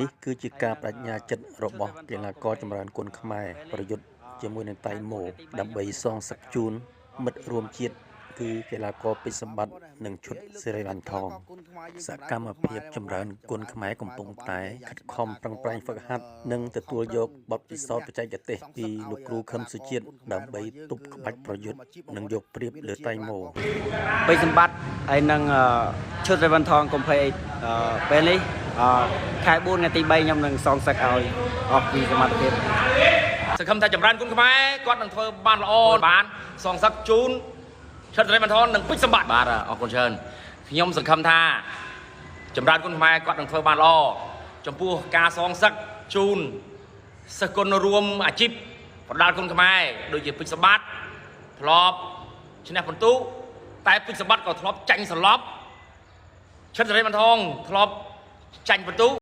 នេះគឺជាការបញ្ញាចិត្តរបស់កីឡាករចម្រើនគុណខ្មែរប្រយុទ្ធជាមួយនឹងតៃម៉ូដើម្បីសងសឹកជូនមិត្តរួមជាតិគឺកីឡាករពេជ្រសម្បត្តិនិងឈុតសេរីវ៉ាន់ថងសកម្មភាពចម្រើនគុណខ្មែរកំពុងតែខិតខំប្រឹងប្រែងហ្វឹកហាត់និងទទួលយកបទពិសោធន៍បច្ចេកទេសពីលោកគ្រូខឹមសុជាតិដើម្បីទប់ក្បាច់ប្រយុទ្ធនិងយកព្រៀបលើតៃម៉ូពេជ្រសម្បត្តិហើយនឹងឈុតសេរីវ៉ាន់ថងកុំភ័យពេលនេះខែ4ថ្ងៃទី3ខ្ញុំនឹងសងសឹកឲ្យអស់ពីសមត្ថភាពសង្ឃឹមថាចម្រើនគុណខ្មែរគាត់នឹងធ្វើបានល្អបានសងសឹកជូនឈុតសេរីវ៉ាន់ថងនិងពេជ្រសម្បត្តិបាទអរគុណច្រើនខ្ញុំសង្ឃឹមថាចម្រើនគុណខ្មែរគាត់នឹងធ្វើបានល្អចំពោះការសងសឹកជូនសិស្សគុណរួមអាជីពបណ្ដាលគុណខ្មែរដូចជាពេជ្រសម្បត្តិធ្លាប់ឈ្នះបន្ទុកតែពេជ្រសម្បត្តិក៏ធ្លាប់ចាញ់សន្លប់ឈុតសេរីវ៉ាន់ថងធ្លាប់ចាញ់បន្ទុក